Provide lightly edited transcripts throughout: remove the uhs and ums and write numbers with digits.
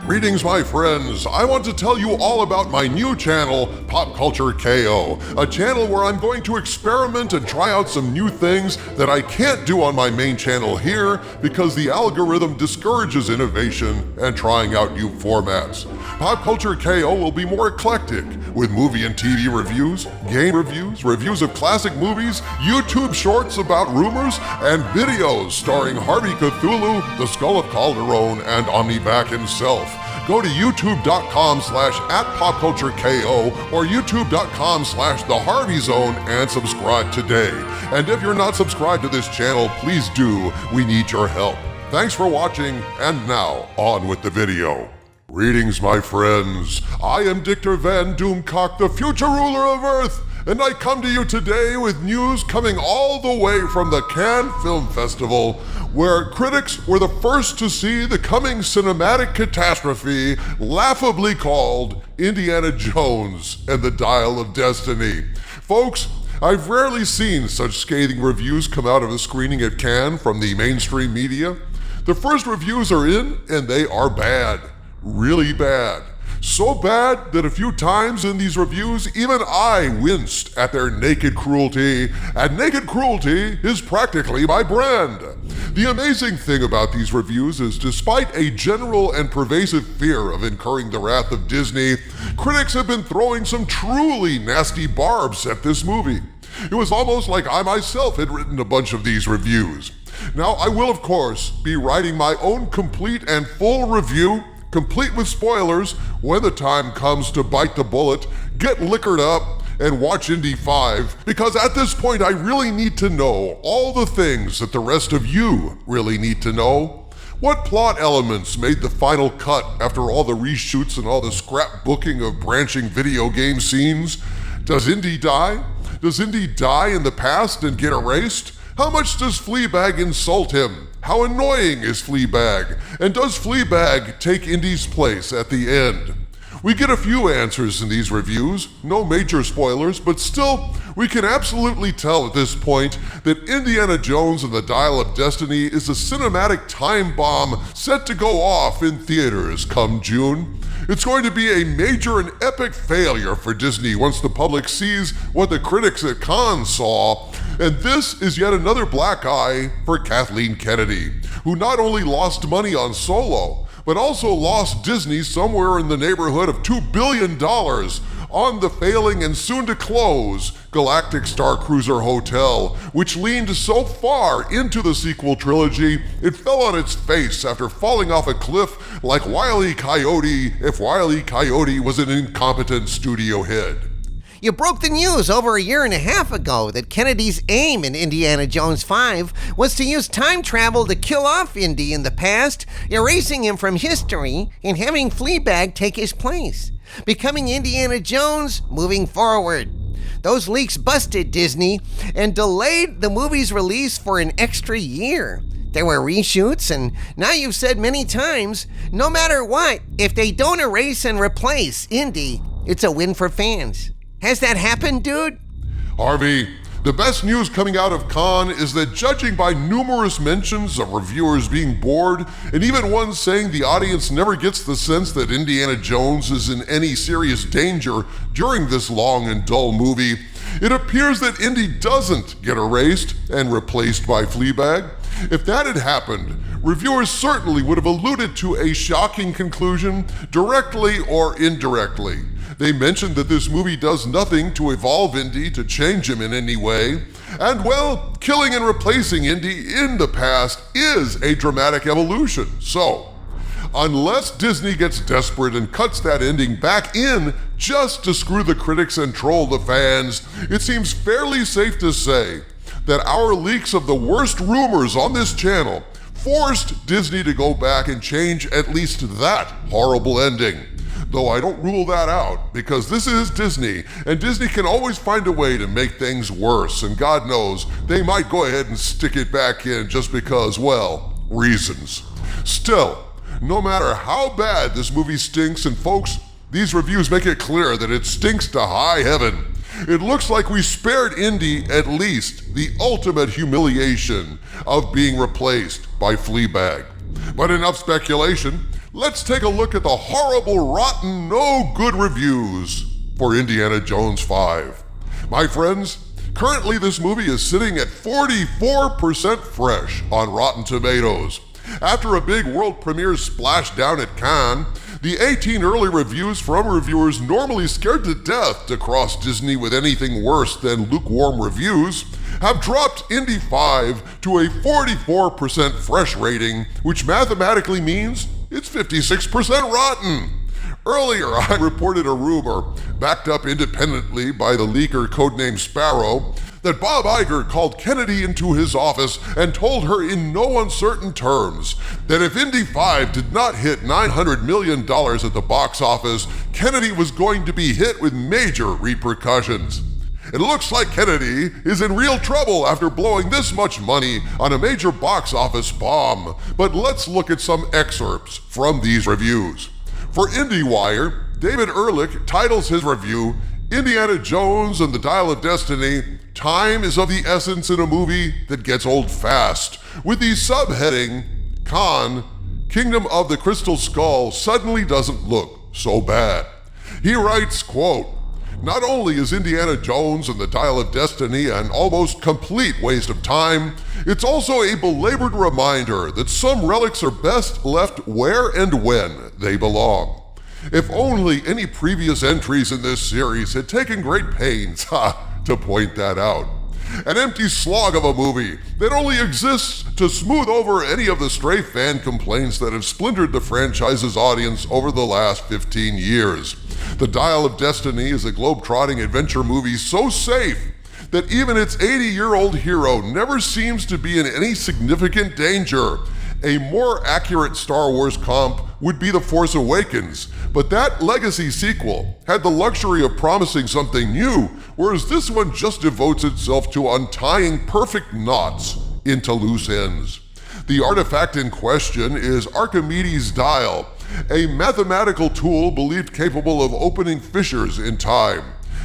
Greetings, my friends. I want to tell you all about my new channel, Pop Culture KO, a channel where I'm going to experiment and try out some new things that I can't do on my main channel here because the algorithm discourages innovation and trying out new formats. Pop Culture KO will be more eclectic, with movie and TV reviews, game reviews, reviews of classic movies, YouTube shorts about rumors, and videos starring Harvey Cthulhu, the Skull of Calderon, and Omnivac himself. Go to youtube.com/@popcultureko or youtube.com/theharveyzone and subscribe today. And if you're not subscribed to this channel, please do. We need your help. Thanks for watching, and now on with the video. Greetings, my friends. I am Dictor Van Doomcock, the future ruler of Earth, and I come to you today with news coming all the way from the Cannes Film Festival, where critics were the first to see the coming cinematic catastrophe laughably called Indiana Jones and the Dial of Destiny. Folks, I've rarely seen such scathing reviews come out of a screening at Cannes from the mainstream media. The first reviews are in, and they are bad. Really bad. So bad that a few times in these reviews, even I winced at their naked cruelty, and naked cruelty is practically my brand. The amazing thing about these reviews is, despite a general and pervasive fear of incurring the wrath of Disney, critics have been throwing some truly nasty barbs at this movie. It was almost like I myself had written a bunch of these reviews. Now, I will, of course, be writing my own complete and full review, complete with spoilers, when the time comes to bite the bullet, get liquored up, and watch Indy 5, because at this point I really need to know all the things that the rest of you really need to know. What plot elements made the final cut after all the reshoots and all the scrapbooking of branching video game scenes? Does Indy die? Does Indy die in the past and get erased? How much does Fleabag insult him? How annoying is Fleabag? And does Fleabag take Indy's place at the end? We get a few answers in these reviews, no major spoilers, but still, we can absolutely tell at this point that Indiana Jones and the Dial of Destiny is a cinematic time bomb set to go off in theaters come June. It's going to be a major and epic failure for Disney once the public sees what the critics at Cannes saw, and this is yet another black eye for Kathleen Kennedy, who not only lost money on Solo, but also lost Disney somewhere in the neighborhood of $2 billion on the failing and soon-to-close Galactic Star Cruiser Hotel, which leaned so far into the sequel trilogy, it fell on its face after falling off a cliff like Wile E. Coyote if Wile E. Coyote was an incompetent studio head. You broke the news over a year and a half ago that Kennedy's aim in Indiana Jones 5 was to use time travel to kill off Indy in the past, erasing him from history and having Fleabag take his place, becoming Indiana Jones moving forward. Those leaks busted Disney and delayed the movie's release for an extra year. There were reshoots, and now you've said many times, no matter what, if they don't erase and replace Indy, it's a win for fans. Has that happened, dude? Harvey, the best news coming out of Cannes is that, judging by numerous mentions of reviewers being bored, and even one saying the audience never gets the sense that Indiana Jones is in any serious danger during this long and dull movie, it appears that Indy doesn't get erased and replaced by Fleabag. If that had happened, reviewers certainly would have alluded to a shocking conclusion, directly or indirectly. They mentioned that this movie does nothing to evolve Indy, to change him in any way. And, well, killing and replacing Indy in the past is a dramatic evolution. So, unless Disney gets desperate and cuts that ending back in just to screw the critics and troll the fans, it seems fairly safe to say that our leaks of the worst rumors on this channel forced Disney to go back and change at least that horrible ending. Though I don't rule that out, because this is Disney, and Disney can always find a way to make things worse, and God knows, they might go ahead and stick it back in just because, well, reasons. Still, no matter how bad this movie stinks, and folks, these reviews make it clear that it stinks to high heaven, it looks like we spared Indy at least the ultimate humiliation of being replaced by Fleabag. But enough speculation. let's take a look at the horrible, rotten, no good reviews for Indiana Jones 5. My friends, currently this movie is sitting at 44% fresh on Rotten Tomatoes. After a big world premiere splashed down at Cannes, the 18 early reviews from reviewers normally scared to death to cross Disney with anything worse than lukewarm reviews have dropped Indy 5 to a 44% fresh rating, which mathematically means it's 56% rotten. Earlier, I reported a rumor, backed up independently by the leaker codenamed Sparrow, that Bob Iger called Kennedy into his office and told her in no uncertain terms that if Indy 5 did not hit $900 million at the box office, Kennedy was going to be hit with major repercussions. It looks like Kennedy is in real trouble after blowing this much money on a major box office bomb. But let's look at some excerpts from these reviews. For IndieWire, David Ehrlich titles his review, Indiana Jones and the Dial of Destiny, Time is of the essence in a movie that gets old fast, with the subheading, Con, Kingdom of the Crystal Skull suddenly doesn't look so bad. He writes, quote, not only is Indiana Jones and the Dial of Destiny an almost complete waste of time, it's also a belabored reminder that some relics are best left where and when they belong. If only any previous entries in this series had taken great pains to point that out. An empty slog of a movie that only exists to smooth over any of the stray fan complaints that have splintered the franchise's audience over the last 15 years. The Dial of Destiny is a globe-trotting adventure movie so safe that even its 80-year-old hero never seems to be in any significant danger. A more accurate Star Wars comp would be The Force Awakens, but that legacy sequel had the luxury of promising something new, whereas this one just devotes itself to untying perfect knots into loose ends. The artifact in question is Archimedes' dial, a mathematical tool believed capable of opening fissures in time.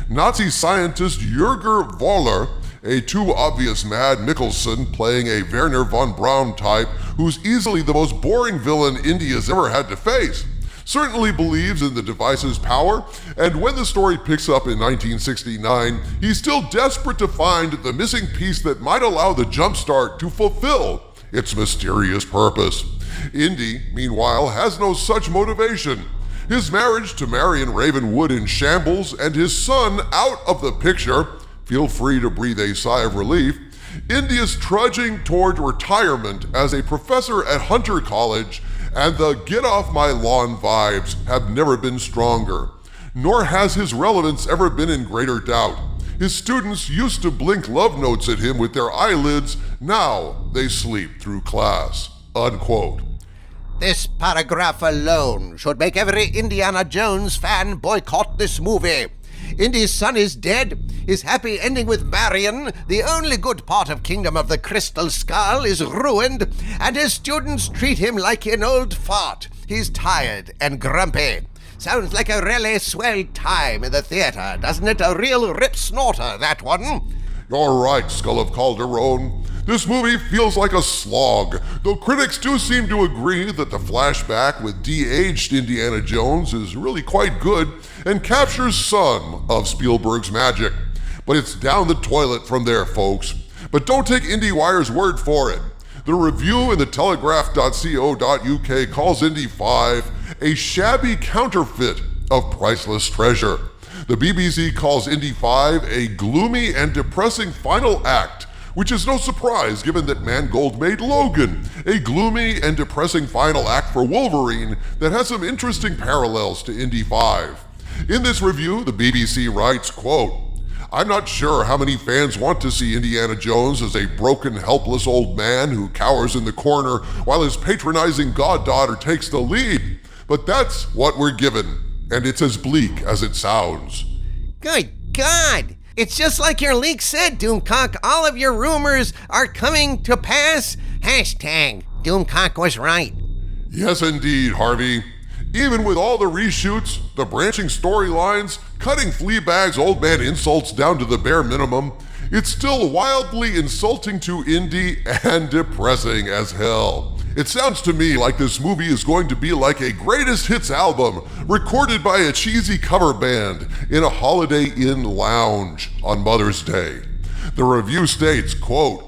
Nazi scientist Jürger Voller, a too obvious Mad Mikkelsen playing a Werner von Braun type who's easily the most boring villain Indy has ever had to face, certainly believes in the device's power, and when the story picks up in 1969, he's still desperate to find the missing piece that might allow the jumpstart to fulfill its mysterious purpose. Indy, meanwhile, has no such motivation. His marriage to Marion Ravenwood in shambles and his son out of the picture, feel free to breathe a sigh of relief, Indy is trudging toward retirement as a professor at Hunter College, and the get off my lawn vibes have never been stronger. Nor has his relevance ever been in greater doubt. His students used to blink love notes at him with their eyelids, now they sleep through class. Unquote. This paragraph alone should make every Indiana Jones fan boycott this movie. Indy's son is dead, his happy ending with Marion, the only good part of Kingdom of the Crystal Skull, is ruined, and his students treat him like an old fart. He's tired and grumpy. Sounds like a really swell time in the theater, doesn't it? A real rip snorter, that one. You're right, Skull of Calderon. This movie feels like a slog, though critics do seem to agree that the flashback with de-aged Indiana Jones is really quite good and captures some of Spielberg's magic. But it's down the toilet from there, folks. But don't take IndieWire's word for it. The review in the telegraph.co.uk calls Indy 5 a shabby counterfeit of priceless treasure. The BBC calls Indy 5 a gloomy and depressing final act, which is no surprise given that Mangold made Logan, a gloomy and depressing final act for Wolverine that has some interesting parallels to Indy 5. In this review, the BBC writes, quote, I'm not sure how many fans want to see Indiana Jones as a broken, helpless old man who cowers in the corner while his patronizing goddaughter takes the lead, but that's what we're given, and it's as bleak as it sounds. Good God! It's just like your leak said, Doomcock. All of your rumors are coming to pass. Hashtag Doomcock was right. Yes, indeed, Harvey. Even with all the reshoots, the branching storylines, cutting Fleabag's old man insults down to the bare minimum, it's still wildly insulting to Indy and depressing as hell. It sounds to me like this movie is going to be like a greatest hits album recorded by a cheesy cover band in a Holiday Inn lounge on Mother's Day. The review states, quote,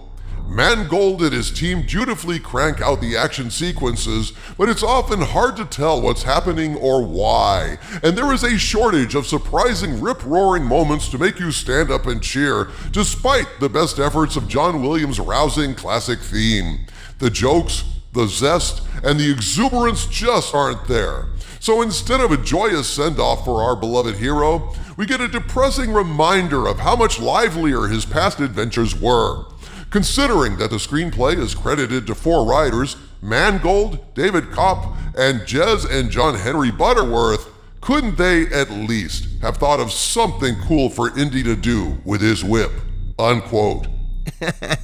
Mangold and his team dutifully crank out the action sequences, but it's often hard to tell what's happening or why, and there is a shortage of surprising rip-roaring moments to make you stand up and cheer, despite the best efforts of John Williams' rousing classic theme. The jokes, the zest, and the exuberance just aren't there. So instead of a joyous send-off for our beloved hero, we get a depressing reminder of how much livelier his past adventures were. Considering that the screenplay is credited to 4 writers, Mangold, David Kopp, and Jez and John Henry Butterworth, couldn't they at least have thought of something cool for Indy to do with his whip? Unquote.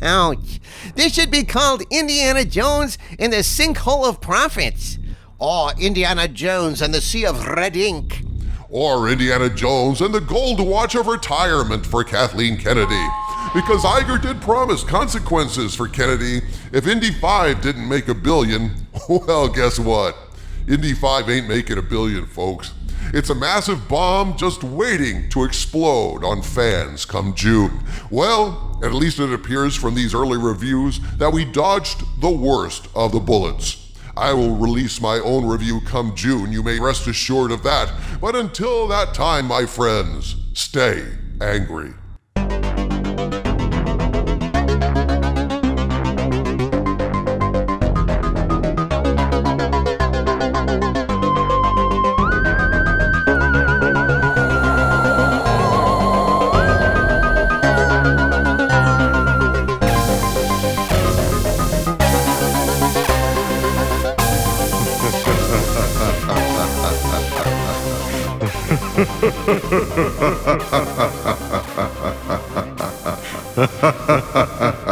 Ouch. This should be called Indiana Jones in the Sinkhole of Prophets. Or Indiana Jones and the Sea of Red Ink. Or Indiana Jones and the Gold Watch of Retirement for Kathleen Kennedy. Because Iger did promise consequences for Kennedy if Indy 5 didn't make $1 billion. Well, guess what? Indy 5 ain't making $1 billion, folks. It's a massive bomb just waiting to explode on fans come June. Well, at least it appears from these early reviews that we dodged the worst of the bullets. I will release my own review come June, you may rest assured of that. But until that time, my friends, stay angry. Ha ha ha ha ha ha.